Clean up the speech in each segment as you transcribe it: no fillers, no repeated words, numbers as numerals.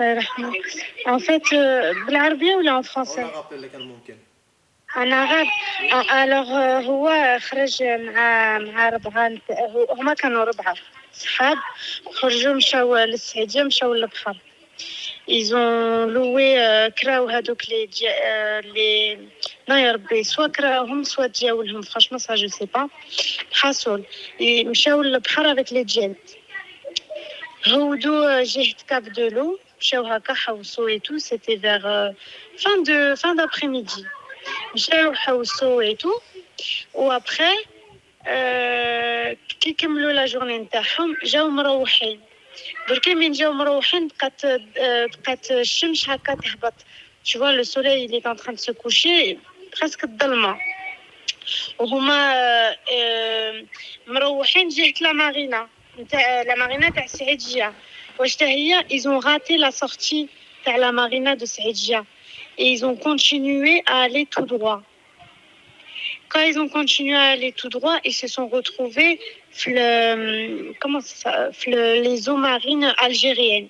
الله يرحمه. En fait, بالعربية ولا en français؟ ولا غابر اللي كان ممكن. أنا غاب. alors هو خرج مع ربعة، هما كانوا ربعة صحاب، خرجوا مشاو للسعودية، مشاو للبحر. ils ont loué كراو هذوك لي لا يا ربي، سوا كراهم سوا تجاولهم، franchement ça je sais pas. حصل مشاو للبحر avec les jets. هودو جهة كاب دو لو، مشاو هكا حوسو et tout, c'était vers fin d'après-midi. مشاو حوسو et tout وابخي كي كملوا لا جورني نتاعهم جاو مروحين. بركي من جاو مروحين بقات الشمس هكا تهبط. tu vois le soleil il est en train de se coucher presque الظلمه، وهما مروحين جهة لا مارينا نتاع لا مارينا تاع سعيدجية. واش هي ils ont raté la sortie تاع لا مارينا de سعيدجية et ils ont continué à aller tout droit. Quand ils ont continué à aller tout droit, ils se sont retrouvés les eaux marines algériennes.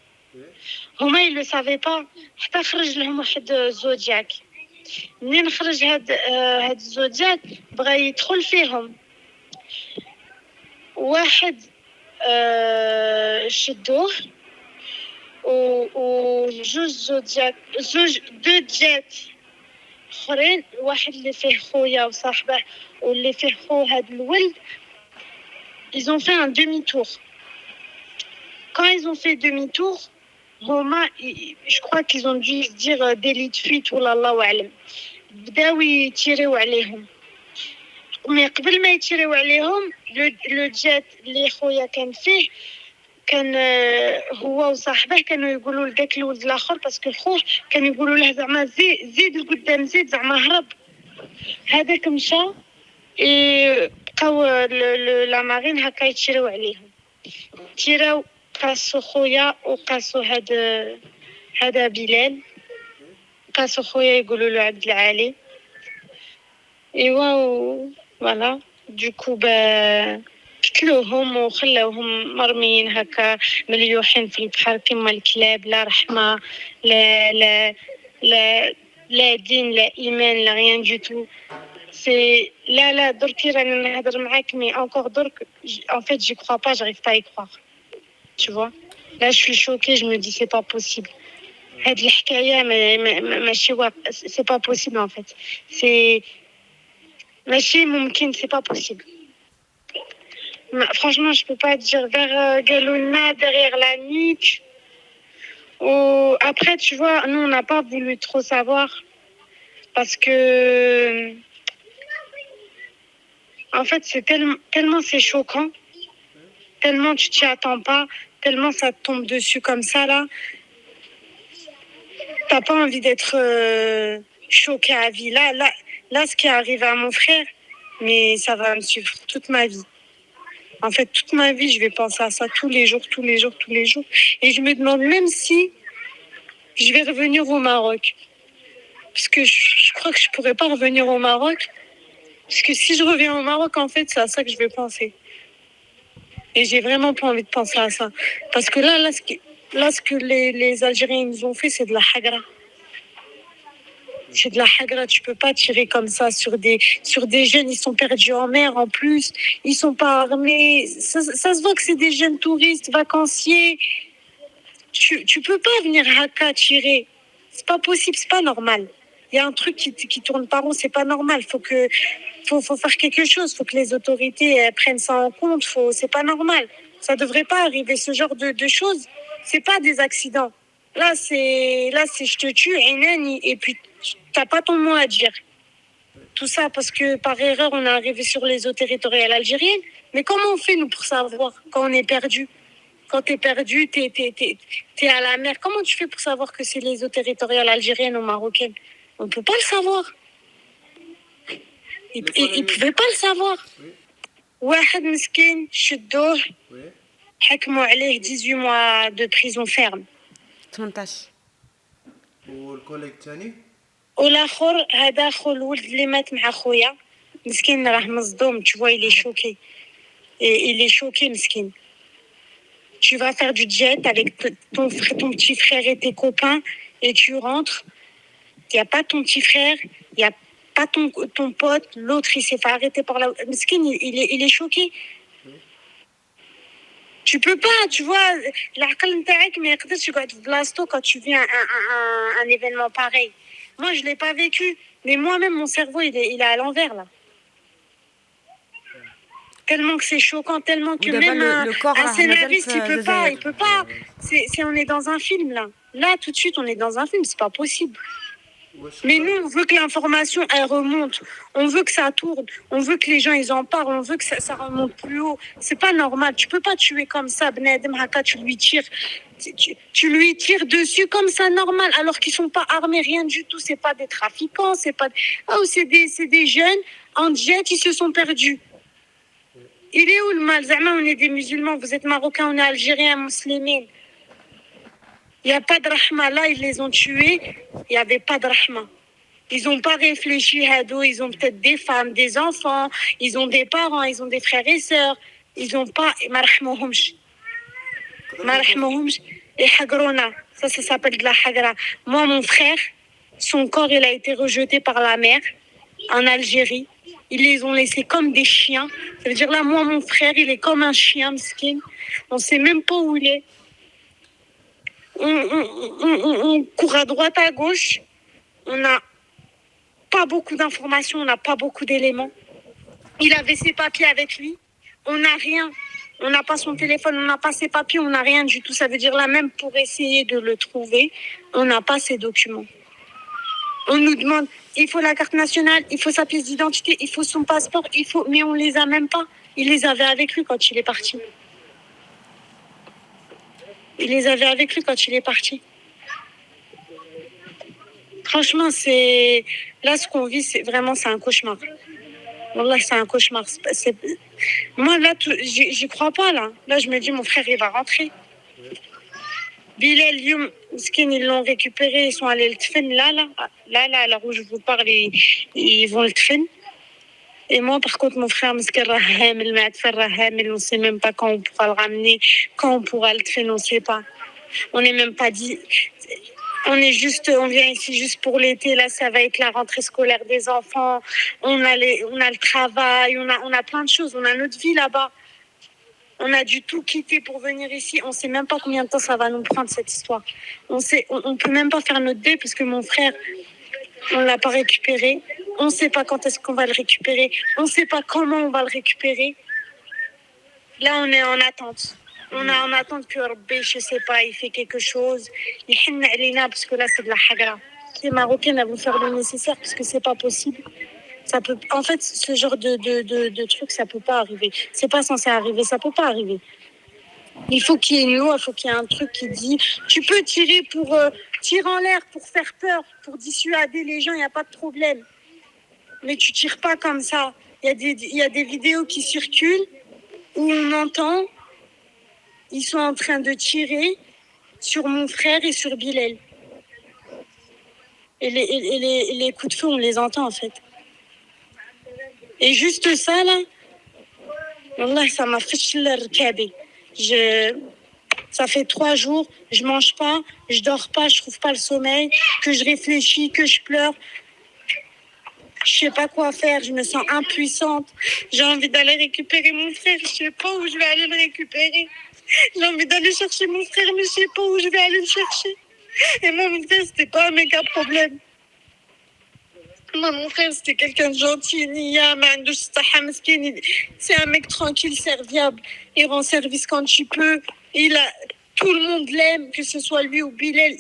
هما ils le savaient pas. حتى خرج لهم واحد زودياك. منين خرج هاد الزودياك بغى يدخل فيهم. واحد شدوه وجوج دو جيت اخرين، واحد اللي فيه خويا وصاحبه واللي فيه خو هاد الولد. ils ont fait un demi-tour. Quand ils ont fait demi-tour, هما je crois qu'ils ont dû se dire délit de fuite ولا الله أعلم، بداو يتيريو عليهم. مي قبل ما يتيريو عليهم لو جيت اللي خويا كان فيه كان هو وصاحبه كانوا يقولوا لذاك الولد الاخر باسكو خوه كانوا يقولوا له زعما زيد لقدام، زيد زعما هرب. هذاك مشى بقاو لا مارين هكا يتشريو عليهم، تيراو قاسو خويا وقاسو هذا بلال، قاسو خويا يقولوا له عبد العالي. ايوا فوالا دوكو قتلوهم وخلاوهم مرميين هكا مليوحين في البحر كما الكلاب. لا رحمة، لا لا لا لا دين، لا إيمان، لا rien du tout. c'est لا دركي راني نهضر معاك مي encore درك en fait j'y crois pas, j'arrive pas à y croire. tu vois là je suis choquée, je me dis c'est pas possible. هاد الحكاية ماشي c'est pas possible en fait. c'est ماشي ممكن، c'est pas possible. Franchement, je peux pas dire vers Galuna, derrière la nuque. Ou après, tu vois, nous, on n'a pas voulu trop savoir parce que, en fait, c'est tellement c'est choquant, tellement tu t'y attends pas, tellement ça te tombe dessus comme ça là. T'as pas envie d'être choqué à vie. Là, ce qui arrive à mon frère, mais ça va me suivre toute ma vie. En fait, toute ma vie, je vais penser à ça tous les jours. Et je me demande même si je vais revenir au Maroc. Parce que je crois que je pourrais pas revenir au Maroc. Parce que si je reviens au Maroc, en fait, c'est à ça que je vais penser. Et j'ai vraiment pas envie de penser à ça. Parce que là ce que les Algériens nous ont fait, c'est de la hagra. C'est de la hagra, tu peux pas tirer comme ça sur des jeunes, ils sont perdus en mer en plus, ils sont pas armés, ça se voit que c'est des jeunes touristes, vacanciers. Tu peux pas venir haka tirer, c'est pas possible, c'est pas normal. Il y a un truc qui tourne pas rond, c'est pas normal, faut faire quelque chose, faut que les autorités prennent ça en compte, c'est pas normal. Ça devrait pas arriver, ce genre de choses, c'est pas des accidents. Là c'est je te tue, et puis t'as pas ton mot à dire. Tout ça parce que par erreur on est arrivé sur les eaux territoriales algériennes. Mais comment on fait nous pour savoir quand on est perdu? Quand t'es perdu, t'es à la mer. Comment tu fais pour savoir que c'est les eaux territoriales algériennes ou marocaines? On peut pas le savoir. Ils pouvaient pas le savoir. واحد مسكين شدوه حكموا عليه 18 mois de prison ferme. 18. والكوليك الثاني والاخر هذا خو الولد اللي مات مع خويا مسكين راه مصدوم. tu vois il est choqué مسكين. Tu vas faire du jet avec ton petit frère et tes copains et tu rentres. Il n'y a pas ton petit frère, il n'y a pas ton pote. L'autre, il s'est fait arrêter par la... Meskin, il est choqué. Tu peux pas, tu vois. L'aql ntaak ما يقدرش يقعد في بلاصتو quand tu vis un événement pareil. Moi, je l'ai pas vécu, mais moi-même, mon cerveau, il est à l'envers, là. Tellement que c'est choquant, tellement que même un scénariste, il peut pas. On est dans un film, là. Là, tout de suite, on est dans un film, c'est pas possible. Mais nous, on veut que l'information, elle remonte. On veut que ça tourne. On veut que les gens, ils en parlent. On veut que ça remonte plus haut. C'est pas normal. Tu peux pas tuer comme ça, Benadem Haka, tu lui tires. Tu lui tires dessus comme ça, normal, alors qu'ils sont pas armés, rien du tout. C'est pas des trafiquants, c'est pas... Oh, c'est des jeunes en jet, ils se sont perdus. Il est où le mal? Zama, on est des musulmans, vous êtes marocains, on est algériens, musulmans. Il n'y a pas de rahma. Là, ils les ont tués. Il n'y avait pas de rahma. Ils n'ont pas réfléchi, Hado. Ils ont peut-être des femmes, des enfants. Ils ont des parents, ils ont des frères et sœurs. Ils n'ont pas... Marahmouhomch. Marahmouhomch. Et hagrona. Ça s'appelle de la hagra. Moi, mon frère, son corps, il a été rejeté par la mer en Algérie. Ils les ont laissés comme des chiens. Ça veut dire là, moi, mon frère, il est comme un chien, miskin. On ne sait même pas où il est. On court à droite, à gauche. On n'a pas beaucoup d'informations, on n'a pas beaucoup d'éléments. Il avait ses papiers avec lui. On n'a rien. On n'a pas son téléphone, on n'a pas ses papiers, on n'a rien du tout. Ça veut dire là, même pour essayer de le trouver, on n'a pas ses documents. On nous demande, il faut la carte nationale, il faut sa pièce d'identité, il faut son passeport, mais on les a même pas. Il les avait avec lui quand il est parti. Il les avait avec lui quand il est parti. Franchement, là, ce qu'on vit, c'est un cauchemar. Wallah, c'est un cauchemar. Moi, là, j'y crois pas, là. Là, je me dis, mon frère, il va rentrer. Bilal, Youm, Skin, ils l'ont récupéré, ils sont allés le tfen, là, où je vous parle, ils vont le tfen. Et moi, par contre, mon frère, Mskin Raham, il m'a fait Raham, on ne sait même pas quand on pourra le ramener, quand on pourra le tfen, on ne sait pas. On n'est même pas dit. On vient ici juste pour l'été. Là, ça va être la rentrée scolaire des enfants. On a le travail, on a plein de choses. On a notre vie là-bas. On a dû tout quitter pour venir ici. On ne sait même pas combien de temps ça va nous prendre, cette histoire. On ne peut même pas faire notre dé parce que mon frère, on ne l'a pas récupéré. On ne sait pas quand est-ce qu'on va le récupérer. On ne sait pas comment on va le récupérer. Là, on est en attente. On est en attente que Rabbi, je ne sais pas, il fait quelque chose. Il hinna alina parce que là, c'est de la hagra. Les Marocains vont faire le nécessaire parce que ce n'est pas possible. En fait, ce genre de truc, ça ne peut pas arriver. Ce n'est pas censé arriver, ça ne peut pas arriver. Il faut qu'il y ait une loi, il faut qu'il y ait un truc qui dit tu peux tirer tirer en l'air pour faire peur, pour dissuader les gens, il n'y a pas de problème. Mais tu ne tires pas comme ça. Il y a des vidéos qui circulent où on entend ils sont en train de tirer sur mon frère et sur Bilal. Et les coups de feu, on les entend en fait. Et juste ça là, Wallah, ça m'a fait le kabé. Ça fait 3 jours, je mange pas, je dors pas, je trouve pas le sommeil, que je réfléchis, que je pleure. Je sais pas quoi faire, je me sens impuissante. J'ai envie d'aller récupérer mon frère, je sais pas où je vais aller le récupérer. J'ai envie d'aller chercher mon frère, mais je sais pas où je vais aller le chercher. Et moi, mon frère, c'était pas un méga problème. Moi, mon frère, c'était quelqu'un de gentil. C'est un mec tranquille, serviable. Il rend service quand tu peux. Tout le monde l'aime, que ce soit lui ou Bilal.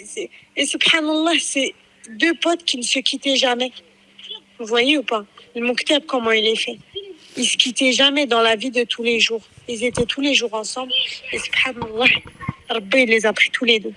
Et subhanallah, c'est 2 potes qui ne se quittaient jamais. Vous voyez ou pas? Le Mouktab, comment il est fait? Ils se quittaient jamais dans la vie de tous les jours. Ils étaient tous les jours ensemble. Et subhanallah, Rabbi, il les a pris tous les 2.